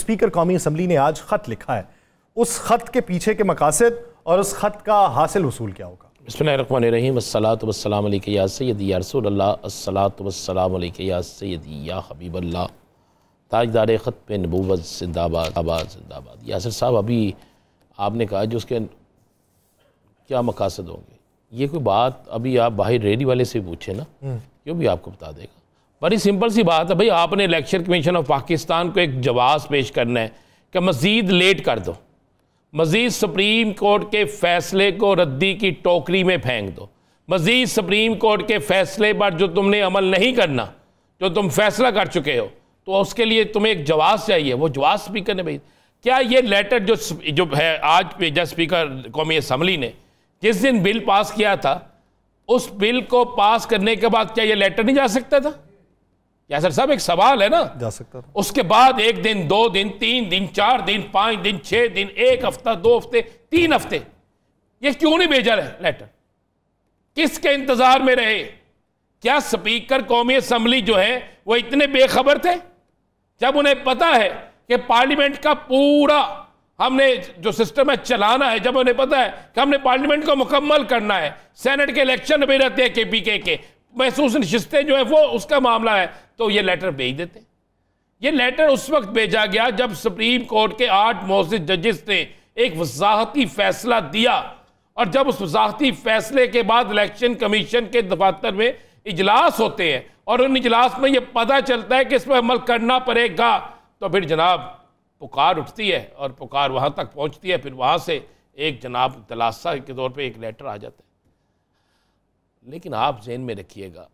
Speaker कौमी assembly ने आज ख़त लिखा है, उस ख़त के पीछे के मकासद और उस ख़त का हासिल हुसूल क्या होगा? बिस्मिल्लाहिर्रहमानिर्रहीम, अस्सलातु वस्सलामु अलैका या सय्यदी या रसूल अल्लाह, अस्सलातु वस्सलामु अलैका या सय्यदी या हबीब अल्लाह, ताजदार ख़त्म नबूवत जिंदाबाद आबाद जिंदाबाद। यासिर साहब, अभी आपने कहा जो उसके क्या मकासद होंगे, ये कोई बात अभी आप बाहर रेडी वाले से पूछे ना, क्यों भी आपको बता देगा। बड़ी सिंपल सी बात है भाई, आपने इलेक्शन कमीशन ऑफ पाकिस्तान को एक जवाब पेश करना है कि मज़ीद लेट कर दो, मज़ीद सुप्रीम कोर्ट के फ़ैसले को रद्दी की टोकरी में फेंक दो, मज़ीद सुप्रीम कोर्ट के फ़ैसले पर जो तुमने अमल नहीं करना, जो तुम फैसला कर चुके हो, तो उसके लिए तुम्हें एक जवाब चाहिए। वो जवाब स्पीकर ने भेज। क्या ये लेटर जो है आज भेजा स्पीकर कौमी असम्बली ने, जिस दिन बिल पास किया था, उस बिल को पास करने के बाद क्या ये लेटर नहीं जा सकता था? यासिर साहब, एक सवाल है ना। जा सकता था। उसके बाद 1 दिन, 2 दिन, 3 दिन, 4 दिन, 5 दिन, 6 दिन, 1 हफ्ता, 2 हफ्ते, 3 हफ्ते, ये क्यों नहीं भेजा लेटर? किसके इंतजार में रहे? क्या स्पीकर कौमी असम्बली जो है वो इतने बेखबर थे? जब उन्हें पता है कि पार्लियामेंट का पूरा हमने जो सिस्टम है चलाना है, जब उन्हें पता है कि हमने पार्लियामेंट को मुकम्मल करना है, सेनेट के इलेक्शन भी रहते हैं केपीके के, महसूस नशिस्तें जो है वो उसका मामला है, तो ये लेटर भेज देते। ये लेटर उस वक्त भेजा गया जब सुप्रीम कोर्ट के 8 मोअज़्ज़िज़ जजेस ने एक वज़ाहती फैसला दिया, और जब उस वज़ाहती फैसले के बाद इलेक्शन कमीशन के दफातर में इजलास होते हैं और उन इजलास में ये पता चलता है कि इस पर अमल करना पड़ेगा, तो फिर जनाब पुकार उठती है और पुकार वहाँ तक पहुँचती है, फिर वहाँ से एक जनाब तलाशा के तौर पे एक लेटर आ जाता है। लेकिन आप ज़हन में रखिएगा,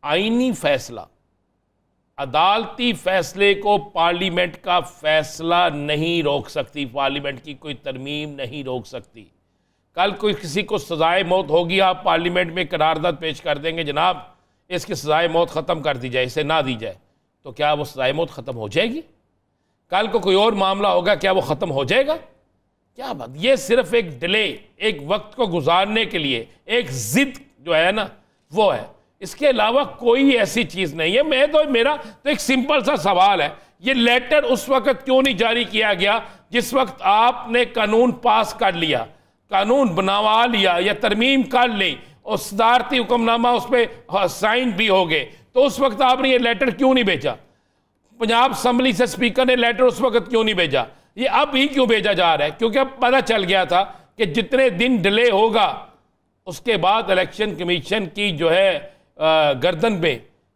आईनी फैसला, अदालती फैसले को पार्लियामेंट का फैसला नहीं रोक सकती, पार्लियामेंट की कोई तरमीम नहीं रोक सकती। कल कोई किसी को सजाए मौत होगी, आप पार्लियामेंट में करारदाद पेश कर देंगे, जनाब इसकी सजाए मौत ख़त्म कर दी जाए, इसे ना दी जाए, तो क्या वो सजाए मौत ख़त्म हो जाएगी? कल को कोई और मामला होगा, क्या वो ख़त्म हो जाएगा? क्या बात, ये सिर्फ एक डिले, एक वक्त को गुजारने के लिए एक जिद जो है ना वो है, इसके अलावा कोई ऐसी चीज़ नहीं है। मेरा तो एक सिंपल सा सवाल है, ये लेटर उस वक्त क्यों नहीं जारी किया गया जिस वक्त आपने कानून पास कर लिया, कानून बनवा लिया या तरमीम कर ली और सदारती हुक्मनामा उस पर साइन भी हो गए, तो उस वक्त आपने ये लेटर क्यों नहीं भेजा? पंजाब असम्बली से स्पीकर ने लेटर उस वक्त क्यों नहीं भेजा? ये अब ही क्यों भेजा जा रहा है? क्योंकि अब पता चल गया था कि जितने दिन डिले होगा उसके बाद इलेक्शन कमीशन की जो है गर्दन पे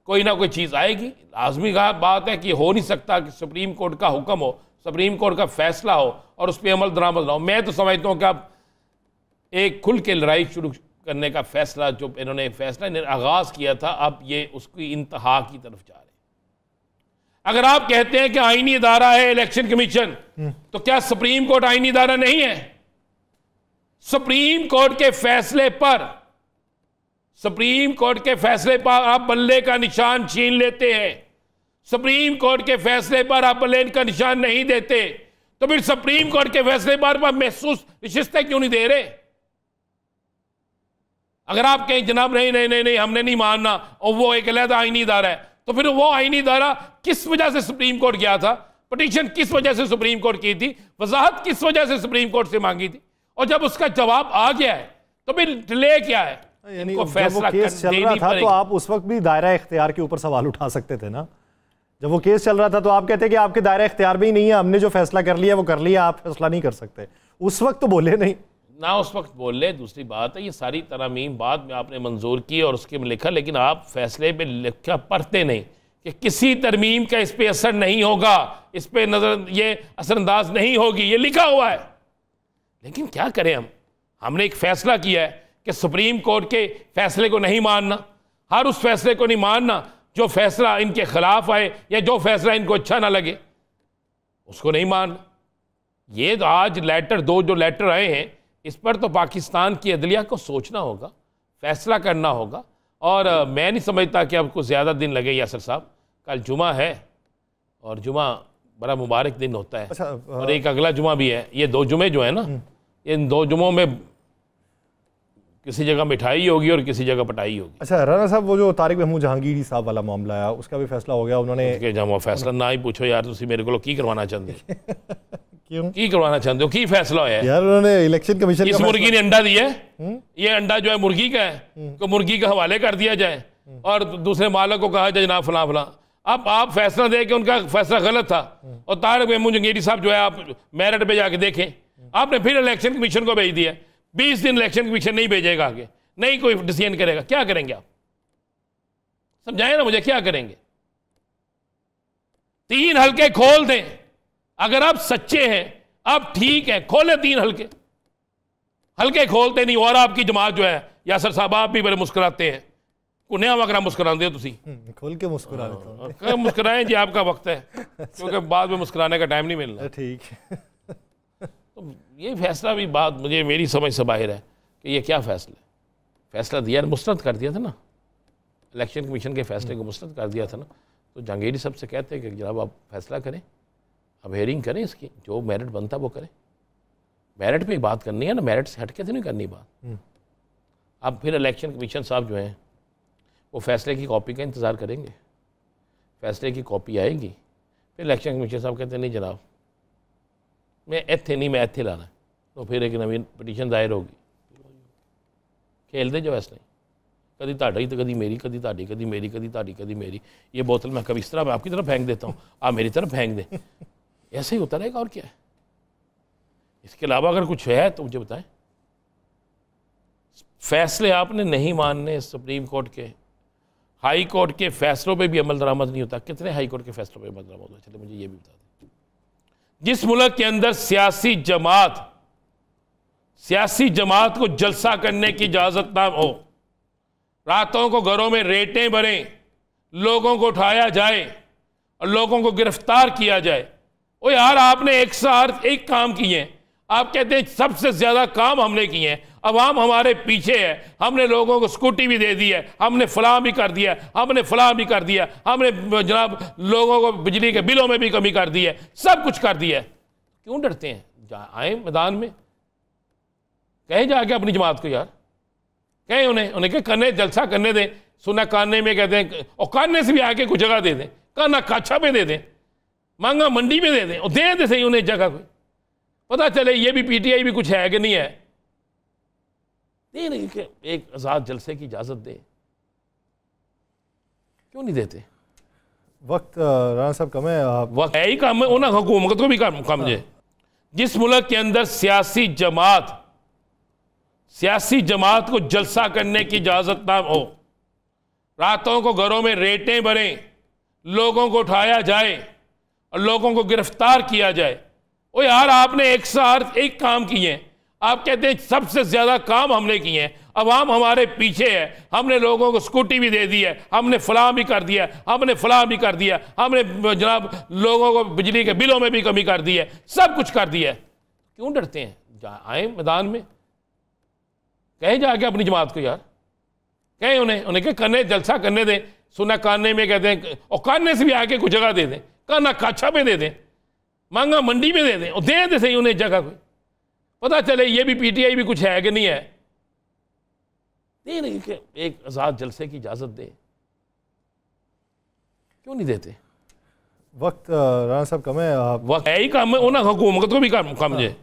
कोई ना कोई चीज़ आएगी। लाजमी बात है कि हो नहीं सकता कि सुप्रीम कोर्ट का हुक्म हो, सुप्रीम कोर्ट का फैसला हो और उस पर अमल दरामद ना हो। मैं तो समझता हूँ कि अब एक खुल के लड़ाई शुरू करने का फैसला जो इन्होंने आगाज़ किया था, अब ये उसकी इंतहा की तरफ जा रहे हैं। अगर आप कहते हैं कि आईनी इदारा है इलेक्शन कमीशन, तो क्या सुप्रीम कोर्ट आईनी इदारा नहीं है? सुप्रीम कोर्ट के फैसले पर, सुप्रीम कोर्ट के फैसले पर आप बल्ले का निशान छीन लेते हैं, सुप्रीम कोर्ट के फैसले पर आप बल्ले का निशान नहीं देते, तो फिर सुप्रीम कोर्ट के फैसले पर आप महसूस नशिस्तें क्यों नहीं दे रहे? अगर आप कहें जनाब नहीं नहीं नहीं नहीं हमने नहीं मानना और वो एक अलहदा आईनी इदारा है, तो फिर वो आईनी इदारा किस वजह से सुप्रीम कोर्ट गया था? पिटीशन किस वजह से सुप्रीम कोर्ट की थी? वजाहत किस वजह से सुप्रीम कोर्ट से मांगी थी? और जब उसका जवाब आ गया है तो फिर डिले क्या है? यानी जब वो केस चल रहा था तो आप उस वक्त भी दायरा इख्तियार के ऊपर सवाल उठा सकते थे ना। जब वो केस चल रहा था तो आप कहते कि आपके दायरा इख्तियार भी नहीं है, हमने जो फैसला कर लिया वो कर लिया, आप फैसला नहीं कर सकते। उस वक्त तो बोले नहीं ना, उस वक्त बोले। दूसरी बात है ये सारी तरमीम बाद में आपने मंजूर की और उसके में लिखा, लेकिन आप फैसले में लिखा पढ़ते नहीं कि किसी तरमीम का इस पर असर नहीं होगा, इस पर नजर ये असरअंदाज नहीं होगी, ये लिखा हुआ है। लेकिन क्या करें हमने एक फैसला किया है कि सुप्रीम कोर्ट के फैसले को नहीं मानना, हर उस फैसले को नहीं मानना जो फैसला इनके खिलाफ आए या जो फैसला इनको अच्छा ना लगे उसको नहीं मानना। ये तो आज लेटर दो जो लेटर आए हैं इस पर तो पाकिस्तान की अदलिया को सोचना होगा, फैसला करना होगा। और मैं नहीं समझता कि आपको ज़्यादा दिन लगे यासर साहब। कल जुमा है और जुमा बड़ा मुबारक दिन होता है। अच्छा, और एक अगला जुमा भी है। ये 2 जुमे जो है ना, इन 2 जुमों में किसी जगह मिठाई होगी और किसी जगह पटाई होगी। अच्छा राणा साहब, वो जो तारिक महमूद जहांगीरी साहब वाला मामला है उसका भी फैसला हो गया, उन्होंने जब फैसला ना ही पूछो यार, तुम मेरे को की करवाना चाहते क्यों की करवाना चाहते हो, की फैसला होया यार? उन्होंने इलेक्शन कमीशन इस मुर्गी ने अंडा दिया है, ये अंडा जो है मुर्गी का है, तो मुर्गी के हवाले कर दिया जाए और दूसरे मालिक को कहा जाए जनाब फला फला। अब आप फैसला दे कि उनका फैसला गलत था और तारिक महमूद जहांगीरी साहब जो है, आप मेरिट पे जाके देखें, आपने फिर इलेक्शन कमीशन को भेज दिया। 20 दिन इलेक्शन कमीशन नहीं भेजेगा, आगे नहीं कोई डिसीजन करेगा। क्या करेंगे आप? समझाएं ना मुझे, क्या करेंगे? 3 हलके खोल दें। अगर आप सच्चे हैं, आप ठीक है, खोले 3 हलके खोलते नहीं। और आपकी जमात जो है, यासर साहब आप भी बड़े मुस्कुराते हैं, कुन्या वगैरह मुस्कुराते हो तुसी, खोल के मुस्कुरा मुस्कुराएं जी, आपका वक्त है, क्योंकि बाद में मुस्कुराने का टाइम नहीं मिलना। ठीक। तो ये फैसला भी बात मुझे मेरी समझ से बाहर है कि ये क्या फैसला है। फैसला दिया, मुस्तरद कर दिया था ना, इलेक्शन कमीशन के फैसले को मुस्तरद कर दिया था ना। तो जहांगीरी साहब से कहते हैं कि जनाब आप फैसला करें, अब हेयरिंग करें, इसकी जो मेरिट बनता वो करें। मेरिट पे बात करनी है ना, मेरिट से हटके तो नहीं करनी बात। अब फिर इलेक्शन कमीशन साहब जो हैं वो फैसले की कॉपी का इंतज़ार करेंगे, फैसले की कॉपी आएगी, फिर इलेक्शन कमीशन साहब कहते हैं नहीं जनाब मैं इत्थे नहीं, मैं इत्थे लाना है, तो फिर एक नवीन पटिशन दायर होगी। खेलते जो ऐसा नहीं, कभी ताड़ा ही तो कभी मेरी, कभी ताड़ी, कभी मेरी, कभी ताड़ी, कभी मेरी। ये बोतल मैं कभी इस तरह मैं आपकी तरफ फेंक देता हूँ, आप मेरी तरफ फेंक दें, ऐसे ही होता रहेगा। और क्या है? इसके अलावा अगर कुछ है तो मुझे बताएं। फैसले आपने नहीं मानने सुप्रीम कोर्ट के, हाई कोर्ट के फैसलों पे भी अमल दरामद नहीं होता। कितने हाई कोर्ट के फैसलों पे अमल दरामद होता? चलिए मुझे ये भी बता दें। जिस मुल्क के अंदर सियासी जमात को जलसा करने की इजाजत ना हो, रातों को घरों में रेटें भरें, लोगों को उठाया जाए और लोगों को गिरफ्तार किया जाए। ओ यार, आपने एक साथ एक काम किए हैं, आप कहते हैं सबसे ज्यादा काम हमने किए हैं, अवाम हमारे पीछे है, हमने लोगों को स्कूटी भी दे दी है, हमने फलां भी कर दिया, हमने फलां भी कर दिया, हमने जनाब लोगों को बिजली के बिलों में भी कमी कर दी है, सब कुछ कर दिया है। क्यों डरते हैं? आए मैदान में, कहें जाके अपनी जमात को, यार कहें उन्हें क्या करने, जलसा करने दें। सुना काने में कहते हैं, और काने से भी आके कुछ जगह दे दें, काना काछा पे दे दें, मांगा मंडी में दे दें, और दे सही उन्हें जगह कोई, पता चले ये भी पीटीआई भी कुछ है कि नहीं है। नहीं कि एक आजाद जलसे की इजाजत दे, क्यों नहीं देते? वक्त राणा साहब कम है, वक्त है ही कम है, उन्हें हुकूमत को भी कम है। जिस मुल्क के अंदर सियासी जमात को जलसा करने की इजाजत ना हो, रातों को घरों में रेटें भरें, लोगों को उठाया जाए और लोगों को गिरफ्तार किया जाए। ओ यार, आपने एक साथ एक काम किए हैं, आप कहते हैं सबसे ज्यादा काम हमने किए हैं, अवाम हमारे पीछे है, हमने लोगों को स्कूटी भी दे दी है, हमने फलां भी कर दिया, हमने फलां भी कर दिया, हमने जनाब लोगों को बिजली के बिलों में भी कमी कर दी है, सब कुछ कर दिया है। क्यों डरते हैं? आए मैदान में, कहें जाके अपनी जमात को, यार कहें उन्हें क्या करने, जलसा करने दें। सुना काने में कहते हैं, और काने से भी आके कुछ जगह दे दें, काना काछा पे दे दें, मांगा मंडी में दे दें, और दे सही उन्हें जगह कोई, पता चले ये भी पीटीआई भी कुछ है कि नहीं है। नहीं कि एक आजाद जलसे की इजाजत दे, क्यों नहीं देते? वक्त राणा साहब कम है, वक्त है ही कम है, उन्हें हुकूमत को भी कम है।